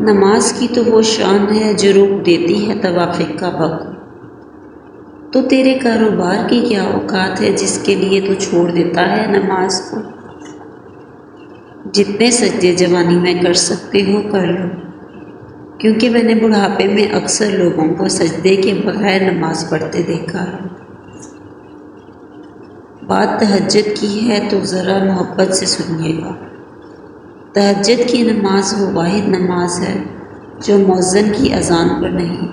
نماز کی تو وہ شان ہے جو روک دیتی ہے توافق کا وقت۔ تو تیرے کاروبار کی کیا اوقات ہے جس کے لیے تو چھوڑ دیتا ہے نماز کو؟ جتنے سجدے جوانی میں کر سکتے ہو کر لو، کیونکہ میں نے بڑھاپے میں اکثر لوگوں کو سجدے کے بغیر نماز پڑھتے دیکھا ہے۔ بات تہجد کی ہے تو ذرا محبت سے سنیے گا۔ تہجد کی نماز وہ واحد نماز ہے جو مؤذن کی اذان پر نہیں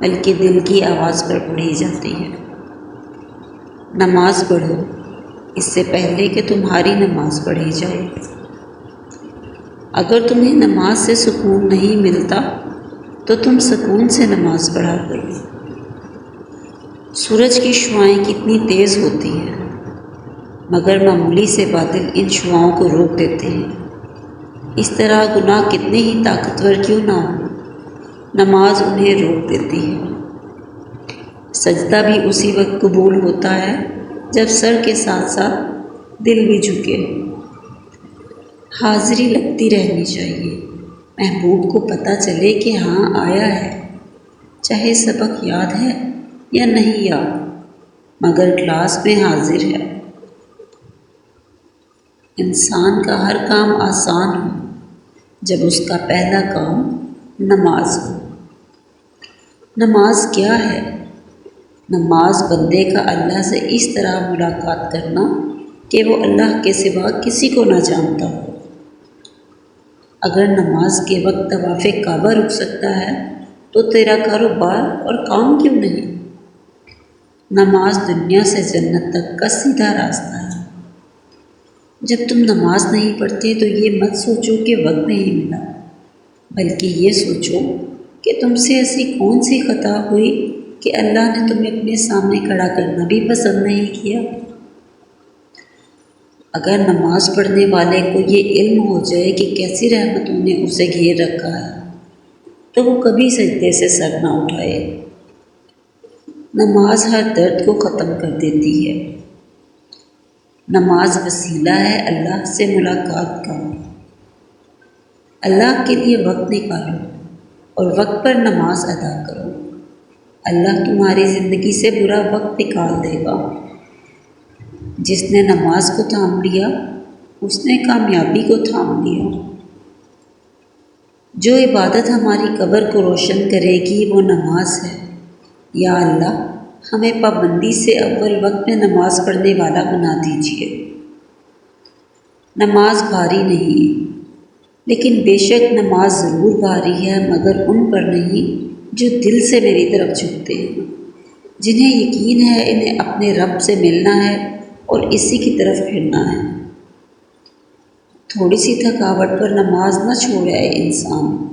بلکہ دل کی آواز پر پڑھی جاتی ہے۔ نماز پڑھو اس سے پہلے کہ تمہاری نماز پڑھی جائے۔ اگر تمہیں نماز سے سکون نہیں ملتا تو تم سکون سے نماز پڑھا کرو۔ سورج کی شعاعیں کتنی تیز ہوتی ہیں، مگر معمولی سے بادل ان شعاؤں کو روک دیتے ہیں۔ اس طرح گناہ کتنے ہی طاقتور کیوں نہ ہو، نماز انہیں روک دیتی ہے۔ سجدہ بھی اسی وقت قبول ہوتا ہے جب سر کے ساتھ ساتھ دل بھی جھکے۔ حاضری لگتی رہنی چاہیے، محبوب کو پتہ چلے کہ ہاں آیا ہے، چاہے سبق یاد ہے یا نہیں یاد، مگر کلاس میں حاضر ہے۔ انسان کا ہر کام آسان ہو جب اس کا پہلا کام نماز ہو۔ نماز کیا ہے؟ نماز بندے کا اللہ سے اس طرح ملاقات کرنا کہ وہ اللہ کے سوا کسی کو نہ جانتا ہو۔ اگر نماز کے وقت طواف کعبہ رک سکتا ہے تو تیرا کاروبار اور کام کیوں نہیں؟ نماز دنیا سے جنت تک کا سیدھا راستہ ہے۔ جب تم نماز نہیں پڑھتے تو یہ مت سوچو کہ وقت نہیں ملا، بلکہ یہ سوچو کہ تم سے ایسی کون سی خطا ہوئی کہ اللہ نے تمہیں اپنے سامنے کھڑا کرنا بھی پسند نہیں کیا۔ اگر نماز پڑھنے والے کو یہ علم ہو جائے کہ کیسی رحمتوں نے اسے گھیر رکھا ہے تو وہ کبھی سجدے سے سر نہ اٹھائے۔ نماز ہر درد کو ختم کر دیتی ہے۔ نماز وسیلہ ہے اللہ سے ملاقات کا۔ اللہ کے لیے وقت نکالو اور وقت پر نماز ادا کرو۔ اللہ تمہاری زندگی سے برا وقت نکال دے گا۔ جس نے نماز کو تھام لیا اس نے کامیابی کو تھام لیا۔ جو عبادت ہماری قبر کو روشن کرے گی وہ نماز ہے۔ یا اللہ ہمیں پابندی سے اول وقت میں نماز پڑھنے والا بنا دیجیے۔ نماز بھاری نہیں، لیکن بے شک نماز ضرور بھاری ہے، مگر ان پر نہیں جو دل سے میری طرف جھکتے ہیں، جنہیں یقین ہے انہیں اپنے رب سے ملنا ہے اور اسی کی طرف پھرنا ہے۔ تھوڑی سی تھکاوٹ پر نماز نہ چھوڑے انسان،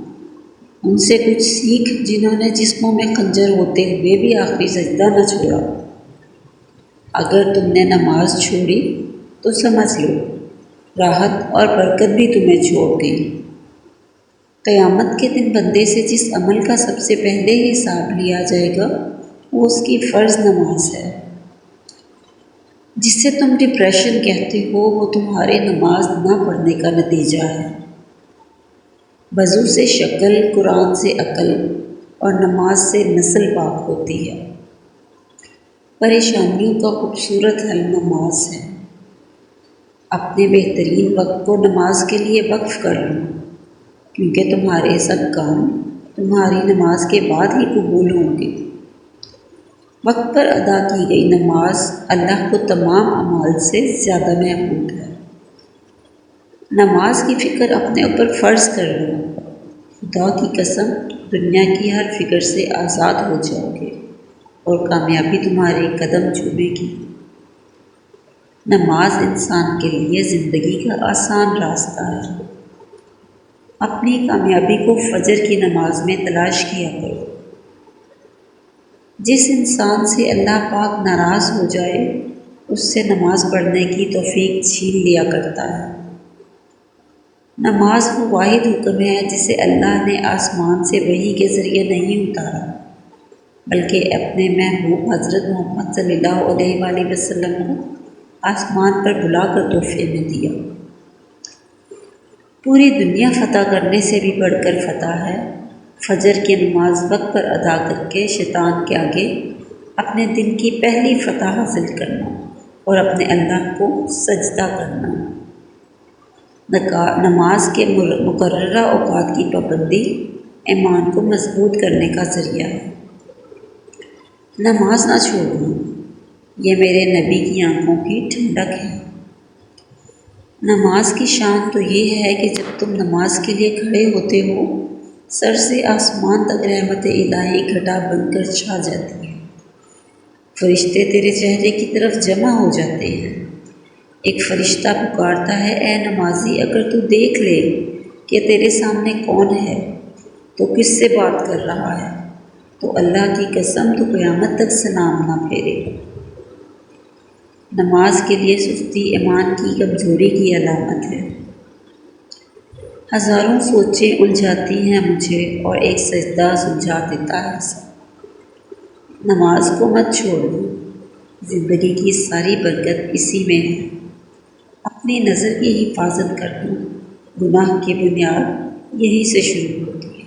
ان سے کچھ سیکھ جنہوں نے جسموں میں خنجر ہوتے ہوئے بھی آخری سجدہ نہ چھوڑا۔ اگر تم نے نماز چھوڑی تو سمجھ لو راحت اور برکت بھی تمہیں چھوڑ گئی۔ قیامت کے دن بندے سے جس عمل کا سب سے پہلے حساب لیا جائے گا وہ اس کی فرض نماز ہے۔ جسے تم ڈپریشن کہتے ہو وہ تمہارے نماز نہ پڑھنے کا نتیجہ ہے۔ وضو سے شکل، قرآن سے عقل اور نماز سے نسل پاک ہوتی ہے۔ پریشانیوں کا خوبصورت حل نماز ہے۔ اپنے بہترین وقت کو نماز کے لیے وقف کر لو، کیونکہ تمہارے سب کام تمہاری نماز کے بعد ہی قبول ہوں گے۔ وقت پر ادا کی گئی نماز اللہ کو تمام اعمال سے زیادہ محبوب ہے۔ نماز کی فکر اپنے اوپر فرض کر لو، خدا کی قسم دنیا کی ہر فکر سے آزاد ہو جاؤ گے اور کامیابی تمہارے قدم چومے گی۔ نماز انسان کے لیے زندگی کا آسان راستہ ہے۔ اپنی کامیابی کو فجر کی نماز میں تلاش کیا کرو۔ جس انسان سے اللہ پاک ناراض ہو جائے اس سے نماز پڑھنے کی توفیق چھین لیا کرتا ہے۔ نماز وہ واحد حکم ہے جسے اللہ نے آسمان سے وحی کے ذریعے نہیں اتارا، بلکہ اپنے محبوب حضرت محمد صلی اللہ علیہ وآلہ وسلم کو آسمان پر بلا کر تحفے میں دیا۔ پوری دنیا فتح کرنے سے بھی بڑھ کر فتح ہے فجر کی نماز وقت پر ادا کر کے شیطان کے آگے اپنے دل کی پہلی فتح حاصل کرنا اور اپنے اللہ کو سجدہ کرنا۔ نماز کے مقررہ اوقات کی پابندی ایمان کو مضبوط کرنے کا ذریعہ ہے۔ نماز نہ چھوڑنا، یہ میرے نبی کی آنکھوں کی ٹھنڈک ہے۔ نماز کی شان تو یہ ہے کہ جب تم نماز کے لیے کھڑے ہوتے ہو، سر سے آسمان تک رحمت الہی گھٹا بن کر چھا جاتی ہے۔ فرشتے تیرے چہرے کی طرف جمع ہو جاتے ہیں۔ ایک فرشتہ پکارتا ہے، اے نمازی، اگر تو دیکھ لے کہ تیرے سامنے کون ہے تو کس سے بات کر رہا ہے، تو اللہ کی قسم تو قیامت تک سلام نہ پھیرے۔ نماز کے لیے سستی ایمان کی کمزوری کی علامت ہے۔ ہزاروں سوچیں الجھاتی ہیں مجھے اور ایک سجدہ سلجھا دیتا ہے سب۔ نماز کو مت چھوڑو، زندگی کی ساری برکت اسی میں ہے۔ اپنی نظر کی حفاظت کرنا، گناہ کی بنیاد یہی سے شروع ہوتی ہے۔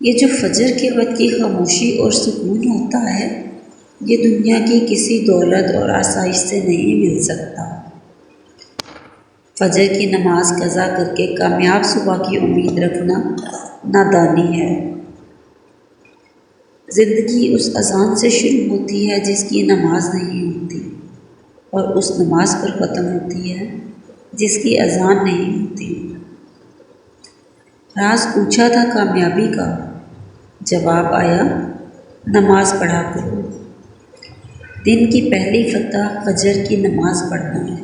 یہ جو فجر کے وقت کی خاموشی اور سکون ہوتا ہے، یہ دنیا کی کسی دولت اور آسائش سے نہیں مل سکتا۔ فجر کی نماز قضا کر کے کامیاب صبح کی امید رکھنا نادانی ہے۔ زندگی اس اذان سے شروع ہوتی ہے جس کی نماز نہیں ہوتی، اور اس نماز پر ختم ہوتی ہے جس کی اذان نہیں ہوتی۔ راز پوچھا تھا کامیابی کا، جواب آیا نماز پڑھا کرو۔ دن کی پہلی فتح فجر کی نماز پڑھنا ہے۔